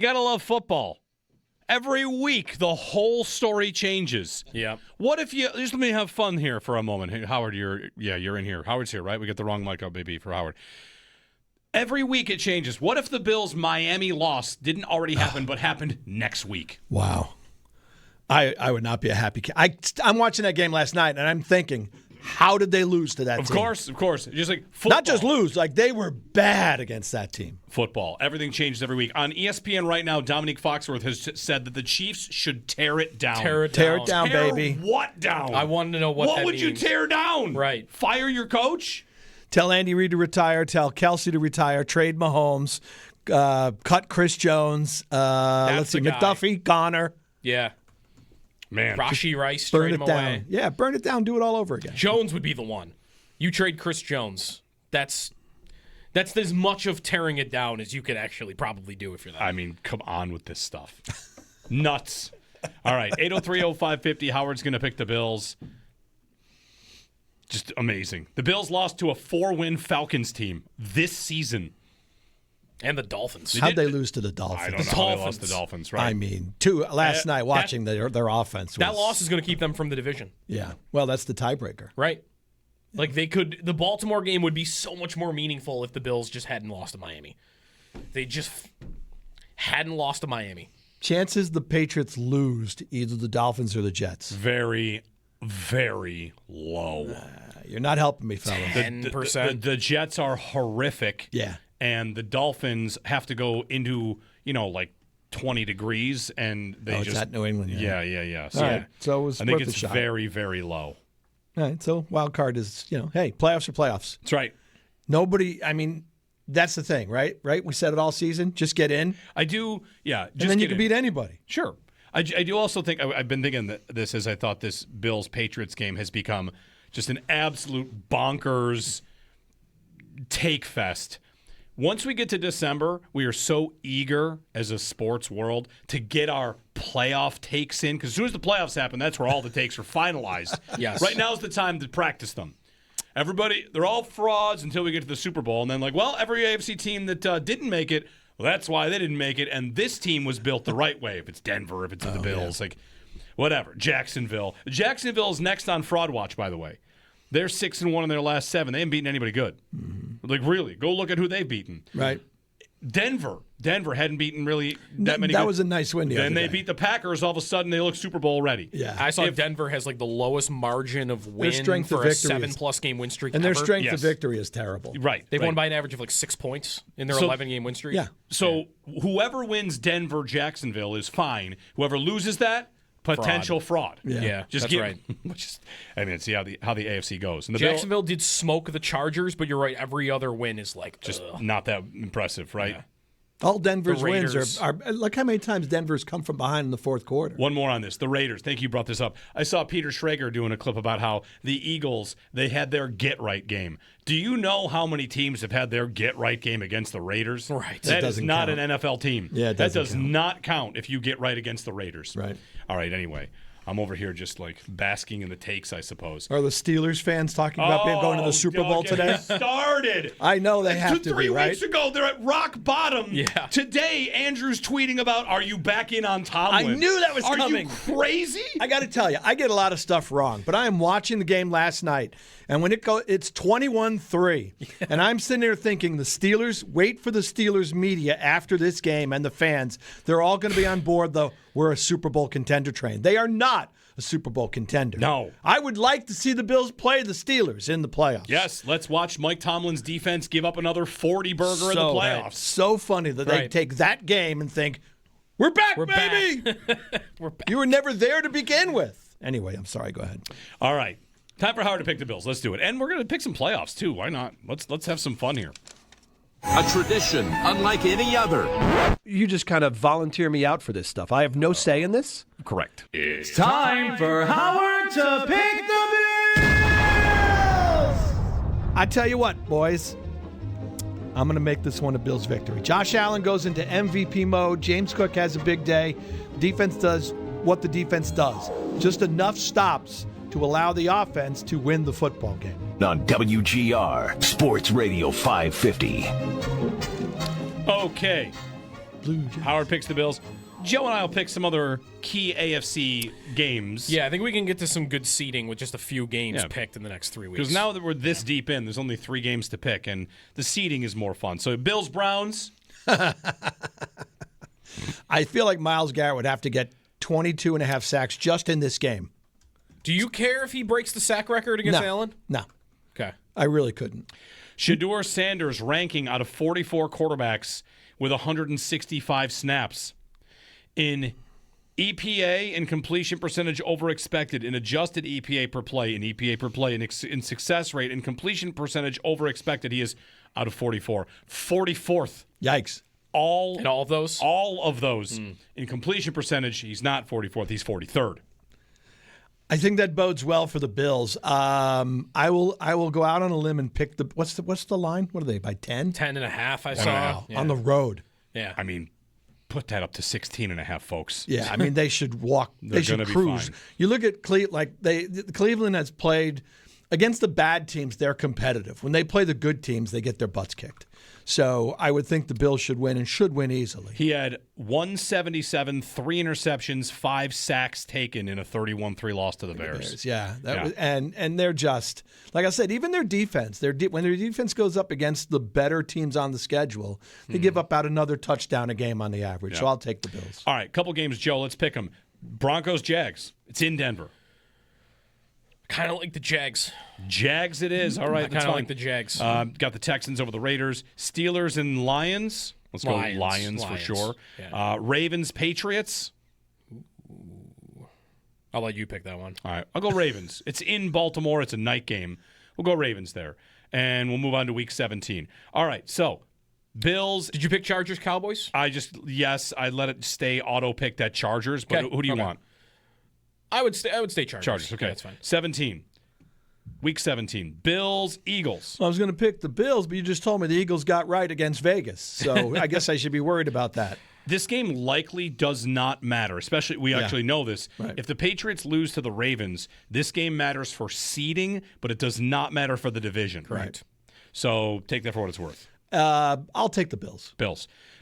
You got to love football. Every week, the whole story changes. Yeah. What if you just let me have fun here for a moment? Hey, Howard, you're in here. Howard's here, right? We got the wrong mic up, baby, for Howard. Every week it changes. What if the Bills' Miami loss didn't already happen, but happened next week? Wow. I would not be a happy kid. I'm watching that game last night, and I'm thinking, how did they lose to that team? Of course. Just like football. Not just lose, like they were bad against that team. Football. Everything changes every week. On ESPN right now, Dominique Foxworth has said that the Chiefs should tear it down. Tear it down, baby. What down? I wanted to know what that would means. you tear down? Right. Fire your coach? Tell Andy Reid to retire. Tell Kelsey to retire. Trade Mahomes. Cut Chris Jones. Let's see, the guy. McDuffie, Goner. Yeah. Man. Rashi Rice, Burn trade it him down. away. Yeah, burn it down. Do it all over again. Jones would be the one. You trade Chris Jones. That's as much of tearing it down as you could actually probably do if you're that. I mean, come on with this stuff. Nuts. All right, 803-0550. Howard's going to pick the Bills. Just amazing. The Bills lost to a 4-win Falcons team this season. And the Dolphins. How'd they lose to the Dolphins? I don't know how they lost the Dolphins, right? I mean, last night watching their offense. That loss is going to keep them from the division. Yeah. Well, that's the tiebreaker. Right. Like the Baltimore game would be so much more meaningful if the Bills just hadn't lost to Miami. They just hadn't lost to Miami. Chances the Patriots lose to either the Dolphins or the Jets? Very, very low. You're not helping me, fellas. 10%. The Jets are horrific. Yeah. And the Dolphins have to go into, like 20 degrees, and they it's at New England. Yeah. So, All right. So it was I think worth it's a shot. very, very low. All right. So wild card is, hey, playoffs are playoffs. That's right. Nobody, I mean, that's the thing, right? Right? We said it all season. Just get in. I do, yeah. Just and then you get can in. beat anybody. Sure. I do also think, I've been thinking that this as I thought this Bills-Patriots game has become just an absolute bonkers take fest. Once we get to December, we are so eager as a sports world to get our playoff takes in, because as soon as the playoffs happen, that's where all the takes are finalized. Yes. Right now is the time to practice them. Everybody, they're all frauds until we get to the Super Bowl, and then every AFC team that didn't make it, well, that's why they didn't make it, and this team was built the right way. If it's Denver, if it's the Bills, whatever. Jacksonville. Jacksonville is next on Fraud Watch, by the way. They're 6-1 in their last 7. They haven't beaten anybody good. Mm-hmm. Really, go look at who they've beaten. Right. Denver hadn't beaten really that many. That good. was a nice win. Then they beat the Packers. All of a sudden, they look Super Bowl ready. Yeah. I saw Denver has the lowest margin of win strength for of a victory 7+ game win streak and their ever. strength of victory is terrible. Right. They've won by an average of 6 points in their 11-game win streak. Yeah. So whoever wins Denver, Jacksonville is fine. Whoever loses that, potential fraud. Yeah, just that's right. See how the AFC goes. And the Jacksonville did smoke the Chargers, but you're right. Every other win is just not that impressive, right? Yeah. All Denver's The wins Raiders. are look how many times Denver's come from behind in the fourth quarter. One more on this. The Raiders. Thank you brought this up. I saw Peter Schrager doing a clip about how the Eagles, they had their get-right game. Do you know how many teams have had their get-right game against the Raiders? Right. That is not count. an NFL team. Yeah, that does not count if you get right against the Raiders. Right. All right, anyway. I'm over here just basking in the takes, I suppose. Are the Steelers fans talking about going to the Super Bowl today? Started. I know they have to be, 3 right? weeks ago, they're at rock bottom. Yeah. Today, Andrew's tweeting about, are you back in on Tomlin? I knew that was coming. Are you crazy? I got to tell you, I get a lot of stuff wrong, but I am watching the game last night, and when it's 21-3, and I'm sitting there thinking the Steelers, wait for the Steelers media after this game and the fans, they're all going to be on board we're a Super Bowl contender train. They are not a Super Bowl contender. No. I would like to see the Bills play the Steelers in the playoffs. Yes, let's watch Mike Tomlin's defense give up another 40-burger in the playoffs. So funny that they take that game and think, we're back, baby! We're back. You were never there to begin with. Anyway, I'm sorry. Go ahead. All right. Time for Howard to pick the Bills. Let's do it. And we're going to pick some playoffs, too. Why not? Let's have some fun here. A tradition unlike any other. You just kind of volunteer me out for this stuff. I have no say in this? Correct. It's Time for Howard to pick the Bills! I tell you what, boys. I'm going to make this one a Bills victory. Josh Allen goes into MVP mode. James Cook has a big day. Defense does what the defense does. Just enough stops to allow the offense to win the football game. on WGR Sports Radio 550. Okay. Blue Jays. Howard picks the Bills. Joe and I will pick some other key AFC games. Yeah, I think we can get to some good seeding with just a few games Yeah. picked in the next 3 weeks. Because now that we're this deep in, there's only 3 games to pick, and the seeding is more fun. So Bills, Browns. I feel like Myles Garrett would have to get 22 and a half sacks just in this game. Do you care if he breaks the sack record against Allen? No, Okay. I really couldn't. Shedeur Sanders ranking out of 44 quarterbacks with 165 snaps. In EPA and completion percentage over expected, in adjusted EPA per play, in EPA per play, in success rate, in completion percentage over expected, he is out of 44. 44th. Yikes. And all of those? All of those. In completion percentage, he's not 44th, he's 43rd. I think that bodes well for the Bills. I will go out on a limb and pick the what's the line? What are they, by 10? 10.5, I saw. Wow. Yeah. On the road. Yeah. I mean, put that up to 16.5, folks. Yeah, I mean they should walk. They're They should gonna be cruise. fine. You look at Cleveland has played against the bad teams. They're competitive. When they play the good teams, they get their butts kicked. So I would think the Bills should win and should win easily. He had 177, 3 interceptions, 5 sacks taken in a 31-3 loss to the Bears. Yeah, Yeah. Was, and they're just like I said. Even their defense, when their defense goes up against the better teams on the schedule, they give up about another touchdown a game on the average. So I'll take the Bills. All right, couple games, Joe. Let's pick them. Broncos, Jags. It's in Denver. Kind of like the Jags. Jags it is. All right, I that's kind of fine. like the Jags. Got the Texans over the Raiders. Steelers and Lions. Let's go Lions. Lions for sure. Yeah. Ravens, Patriots. I'll let you pick that one. All right, I'll go Ravens. It's in Baltimore. It's a night game. We'll go Ravens there. And we'll move on to Week 17. All right, so Bills. Did you pick Chargers, Cowboys? I let it stay auto-pick that Chargers. But Okay, who do you okay. want? I would stay Chargers. Chargers, okay. Yeah, that's fine. 17. Week 17. Bills, Eagles. I was going to pick the Bills, but you just told me the Eagles got right against Vegas. So I guess I should be worried about that. This game likely does not matter, especially we actually know this. Right. If the Patriots lose to the Ravens, this game matters for seeding, but it does not matter for the division. Right. So take that for what it's worth. I'll take the Bills.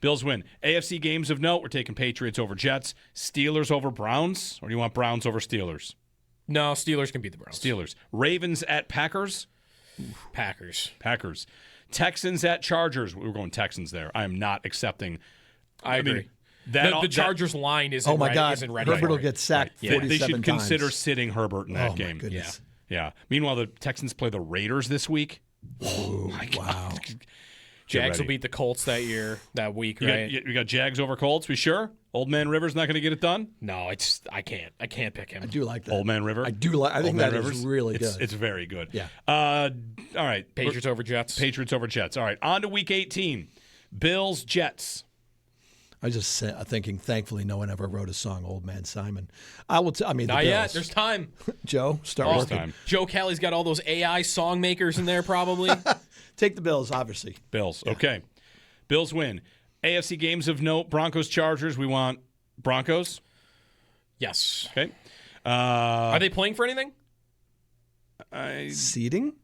Bills win. AFC games of note, we're taking Patriots over Jets, Steelers over Browns, or do you want Browns over Steelers? No, Steelers can beat the Browns. Steelers. Ravens at Packers. Packers. Texans at Chargers. We're going Texans there. I am not accepting. I agree. mean, that the Chargers line isn't Oh my God, isn't ready. Herbert for will it. get sacked They 47 should consider times. sitting Herbert in that Oh game. my goodness. Yeah. Meanwhile, the Texans play the Raiders this week. Oh my God. Wow. Jags will ready. beat the Colts that week, You right? got, we got Jags over Colts. We sure? Old Man River's not going to get it done. No, I can't pick him. I do like that. Old Man River. I do like. I think Old Man that is Rivers? really It's- good. It's very good. Yeah. All right. Patriots over Jets. Patriots over Jets. All right. On to Week 18. Bills Jets. I was just thinking. Thankfully, no one ever wrote a song, "Old Man Simon." I will. I mean, the Not Bills. yet. There's time. Joe, start There's working. time. Joe Kelly's got all those AI song makers in there, probably. Take the Bills, obviously. Bills. Okay. Bills win. AFC games of note. Broncos Chargers. We want Broncos. Yes. Okay. Are they playing for anything? Seeding.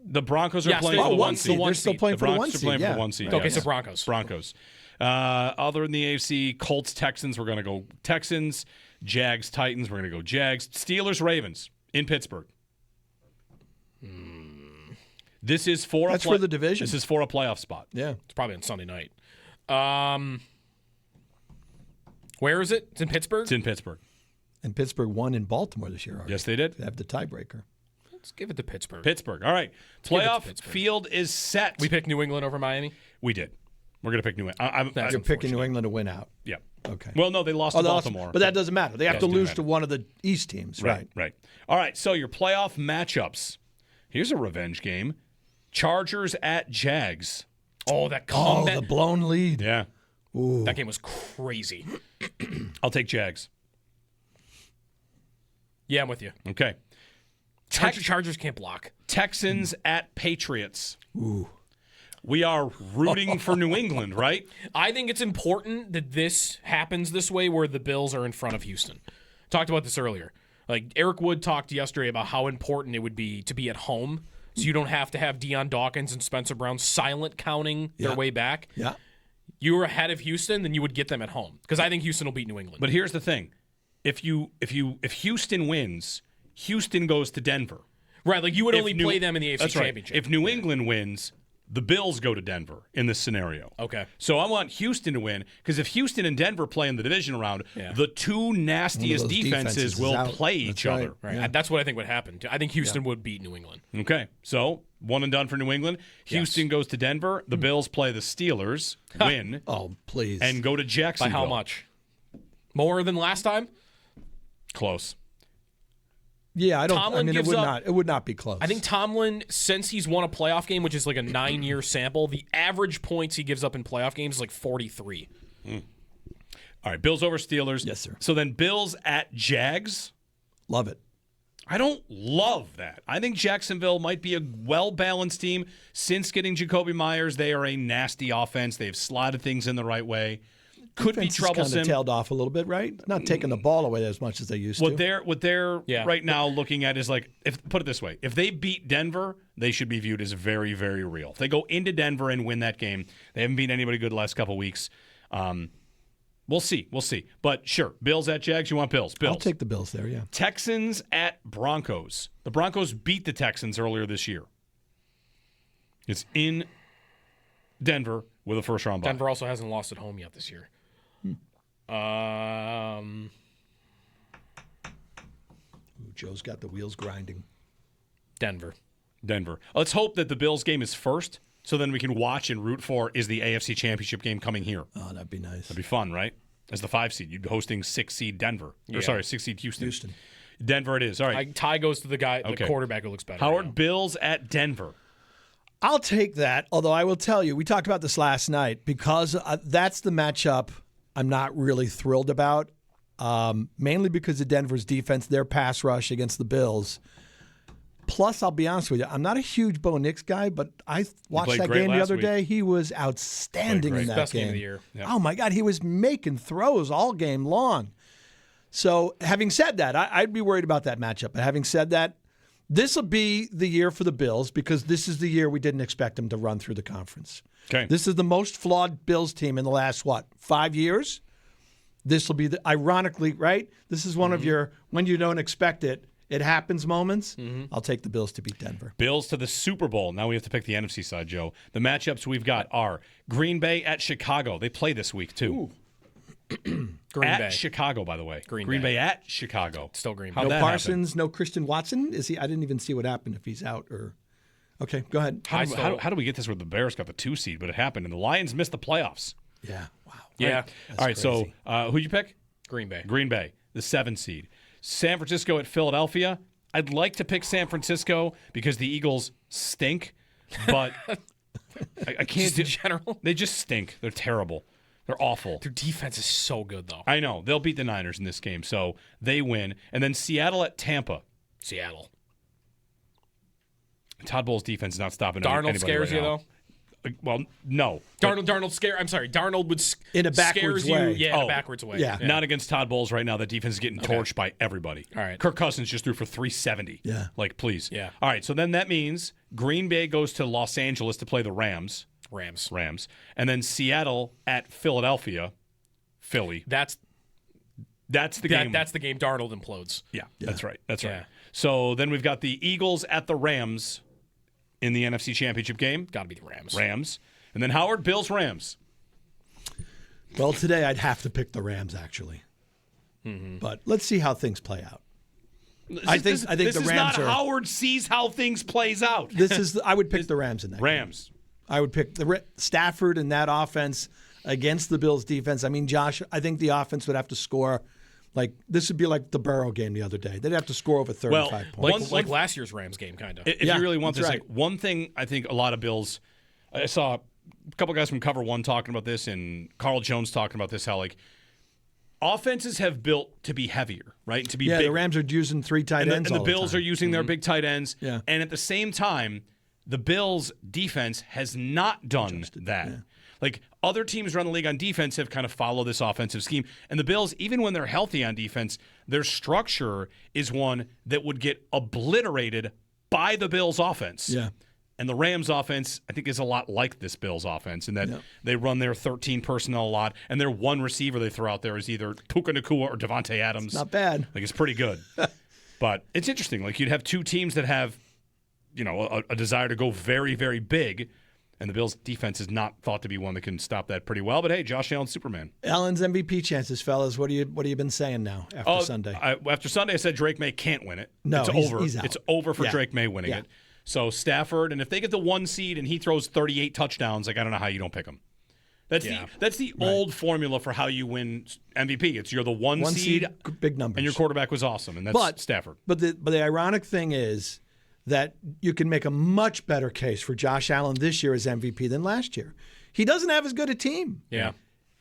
The Broncos are Yes, playing they- for the the one one seed. seed. They're still playing The for the one Broncos are seed. playing for yeah. the one seed. Okay, yes. so Broncos. Broncos. Other than the AFC, Colts, Texans, we're going to go Texans. Jags, Titans, we're going to go Jags. Steelers, Ravens in Pittsburgh. This is for That's for the division. This is for a playoff spot. Yeah. It's probably on Sunday night. Where is it? It's in Pittsburgh? It's in Pittsburgh. And Pittsburgh won in Baltimore this year. Already. Yes, they did. They have the tiebreaker. Let's give it to Pittsburgh. Pittsburgh. All right. give it to Playoff Pittsburgh. field is set. We picked New England over Miami? We did. We're going to pick New England. That's You're picking New England to win out. Yeah. Okay. Well, no, they lost to they lost- Baltimore. but that doesn't matter. They have to doesn't lose matter. to one of the East teams, right? Right. All right. So your playoff matchups. Here's a revenge game. Chargers at Jags. Oh, that Oh, comeback. the blown lead. Yeah. That game was crazy. I'll take Jags. Yeah, I'm with you. Okay. Chargers can't block. Texans at Patriots. Ooh. We are rooting for New England, right? I think it's important that this happens this way where the Bills are in front of Houston. Talked about this earlier. Like Eric Wood talked yesterday about how important it would be to be at home so you don't have to have Deion Dawkins and Spencer Brown silent counting their way back. Yeah. you were ahead of Houston, then you would get them at home because I think Houston will beat New England. But here's the thing: if Houston wins, Houston goes to Denver. Right, like you would If only New- play them in the AFC That's right. Championship. If New England wins, the Bills go to Denver in this scenario. Okay. So I want Houston to win because if Houston and Denver play in the division round, Yeah. the two nastiest those defenses defenses will is out. play That's each right. other. Right. Yeah. That's what I think would happen. I think Houston would beat New England. Okay. So one and done for New England. Houston goes to Denver. The Bills play the Steelers, win, Oh, please. and go to By Jacksonville. how much? More than last time? Close. yeah, Tomlin it gives would up- not. It would not be close. I think Tomlin, since he's won a playoff game, which is like a 9-year sample, the average points he gives up in playoff games is like 43. All right. Bills over Steelers. Yes, sir. So then Bills at Jags. Love it. I don't love that. I think Jacksonville might be a well-balanced team. Since getting Jacoby Myers, they are a nasty offense. They've slotted things in the right way. Could be Defense is kind troublesome. of tailed off a little bit, right? Not taking the ball away as much as they used What to. they're Yeah. right now looking at is like, if put it this way, if they beat Denver, they should be viewed as very, very real. If they go into Denver and win that game, they haven't beaten anybody good the last couple weeks. We'll see. But sure, Bills at Jags. You want Bills? Bills. I'll take the Bills there, yeah. Texans at Broncos. The Broncos beat the Texans earlier this year. It's in Denver with a first-round bye. Denver also hasn't lost at home yet this year. Ooh, Joe's got the wheels grinding. Denver. Let's hope that the Bills game is first, so then we can watch and root for is the AFC Championship game coming here. Oh, that'd be nice. That'd be fun, right? As the 5 seed, you'd be hosting 6 seed Denver. Yeah. Or sorry, 6 seed Houston. Denver it is. All right. Ty goes to the guy, Okay. the quarterback who looks better. Howard, right now. Bills at Denver. I'll take that, although I will tell you, we talked about this last night, because that's the matchup I'm not really thrilled about, mainly because of Denver's defense, their pass rush against the Bills. Plus, I'll be honest with you, I'm not a huge Bo Nix guy, but I watched played that great game the last other week. day. He was outstanding Played in great. that Best game of the year. Yep. Oh, my God, he was making throws all game long. So, having said that, I'd be worried about that matchup. But having said that, this will be the year for the Bills because this is the year we didn't expect them to run through the conference. Okay. This is the most flawed Bills team in the last, 5 years? This will be, ironically, right? This is one of your, when you don't expect it, it happens moments. I'll take the Bills to beat Denver. Bills to the Super Bowl. Now we have to pick the NFC side, Joe. The matchups we've got are Green Bay at Chicago. They play this week, too. Green at Bay. Chicago, by the way. Green Bay Bay. at Chicago. Still Green How'd Bay. that No happen? Parsons, no Christian Watson. Is he? I didn't even see what happened if he's out or. Okay, go ahead. How do we get this where the Bears got the 2 seed, but it happened, and the Lions missed the playoffs? Yeah. Wow. Yeah. All right, so who'd you pick? Green Bay. Green Bay, the 7 seed. San Francisco at Philadelphia. I'd like to pick San Francisco because the Eagles stink, but I can't Just in general. They just stink. They're terrible. They're awful. Their defense is so good, though. I know. They'll beat the Niners in this game, so they win. And then Seattle at Tampa. Seattle. Todd Bowles' defense is not stopping Darnold anybody scares right you, now. though? Well, no. Darnold scare. I'm sorry. Darnold would In a backwards scares you. way. Yeah, in Oh, a backwards way. yeah. Not against Todd Bowles right now. That defense is getting torched by everybody. All right. Kirk Cousins just threw for 370. Yeah. Like, please. Yeah. All right, so then that means Green Bay goes to Los Angeles to play the Rams. Rams. And then Seattle at Philadelphia. Philly. That's the game. That's the game Darnold implodes. Yeah, that's right. That's Yeah. right. So then we've got the Eagles at the Rams in the NFC Championship game. Got to be the Rams. Rams. And then Howard, Bills, Rams. Well, today I'd have to pick the Rams actually, but let's see how things play out. I think this the is Rams not are. Howard sees how things plays out. This is. I would pick the Rams in that. game. Rams. I would pick Stafford and that offense against the Bills defense. I mean, Josh, I think the offense would have to score. Like this would be like the Burrow game the other day. They'd have to score over 35 points. Like last year's Rams game, kind of. If Yeah, you really want that's this, right. like one thing I think a lot of Bills, I saw a couple guys from Cover One talking about this, and Carl Jones talking about this. How like offenses have built to be heavier, right? To be Yeah, big. the Rams are using 3 tight and ends. the all Bills time. are using their big tight ends. Yeah. And at the same time, the Bills' defense has not done that. Like other teams around the league on defense have kind of followed this offensive scheme. And the Bills, even when they're healthy on defense, their structure is one that would get obliterated by the Bills' offense. Yeah. And the Rams offense, I think, is a lot like this Bills offense in that they run their 13 personnel a lot, and their one receiver they throw out there is either Puka Nacua or Devontae Adams. Not bad. Like, it's pretty good. But it's interesting. Like, you'd have two teams that have, a desire to go very, very big, and the Bills' defense is not thought to be one that can stop that pretty well. But, hey, Josh Allen's Superman. Allen's MVP chances, fellas. What have you been saying now after Sunday? After Sunday, I said Drake May can't win it. No, it's over. He's out. It's over for Drake May winning it. So Stafford, and if they get the 1 seed and he throws 38 touchdowns, I don't know how you don't pick him. That's the old formula for how you win MVP. It's you're the one seed, big numbers, and your quarterback was awesome, and that's Stafford. But the ironic thing is that you can make a much better case for Josh Allen this year as MVP than last year. He doesn't have as good a team. Yeah.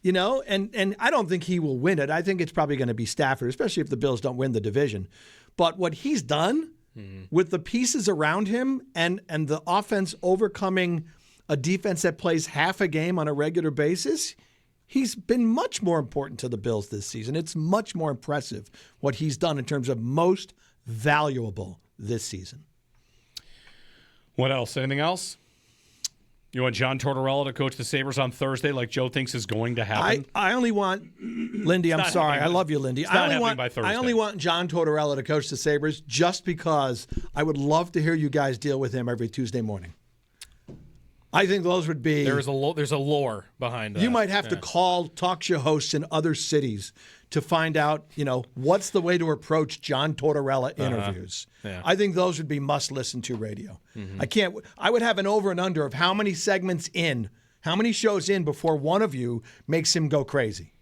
And I don't think he will win it. I think it's probably going to be Stafford, especially if the Bills don't win the division. But what he's done with the pieces around him and the offense overcoming a defense that plays half a game on a regular basis, he's been much more important to the Bills this season. It's much more impressive what he's done in terms of most valuable this season. What else? Anything else? You want John Tortorella to coach the Sabres on Thursday like Joe thinks is going to happen? I only want, Lindy, I'm sorry. I love you, Lindy. I only want John Tortorella to coach the Sabres just because I would love to hear you guys deal with him every Tuesday morning. I think those would be... There's a lore behind that. You might have to call talk show hosts in other cities to find out, what's the way to approach John Tortorella interviews. Yeah. I think those would be must-listen to radio. I would have an over and under of how many segments in, how many shows in before one of you makes him go crazy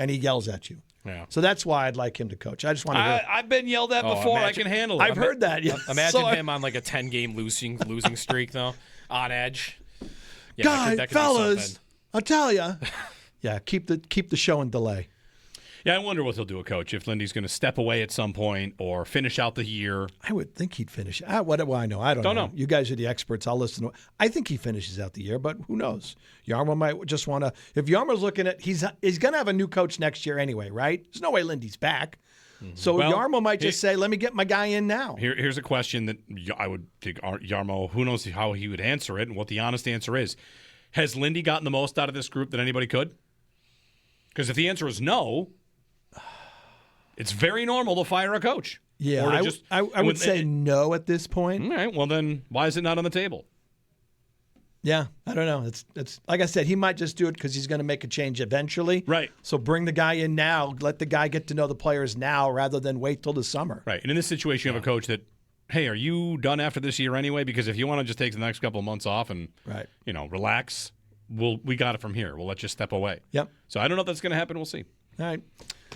and he yells at you. Yeah. So that's why I'd like him to coach. I just want to hear. I've been yelled at before. I can handle it. I've heard that. Yeah. Imagine him on like a 10-game losing streak, though, on edge. Yeah, that could fellas, I'll tell you. Yeah, keep the show in delay. Yeah, I wonder what he'll do, Coach, if Lindy's going to step away at some point or finish out the year. I would think he'd finish. What do I know? I don't know. You guys are the experts. I'll listen. I think he finishes out the year, but who knows? Yarmo might just want to. If Yarmo's looking at, he's going to have a new coach next year anyway, right? There's no way Lindy's back. So Yarmo might just say, let me get my guy in now. Here's a question that I would think Yarmo, who knows how he would answer it and what the honest answer is. Has Lindy gotten the most out of this group that anybody could? Because if the answer is no, it's very normal to fire a coach. Yeah, I would say no at this point. All right, well then, why is it not on the table? Yeah, I don't know. It's like I said, he might just do it because he's going to make a change eventually. Right. So bring the guy in now. Let the guy get to know the players now rather than wait till the summer. Right. And in this situation, you have a coach that, hey, are you done after this year anyway? Because if you want to just take the next couple of months off and relax, we got it from here. We'll let you step away. Yep. So I don't know if that's going to happen. We'll see. All right.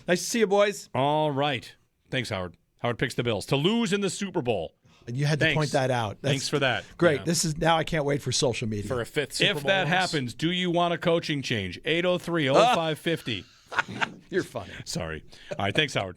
Nice to see you, boys. All right. Thanks, Howard. Howard picks the Bills to lose in the Super Bowl. And you had to point that out. Thanks for that. Great. Yeah. Now I can't wait for social media. For a fifth Super Bowl. If that happens, do you want a coaching change? 803-0550. You're funny. Sorry. All right. Thanks, Howard.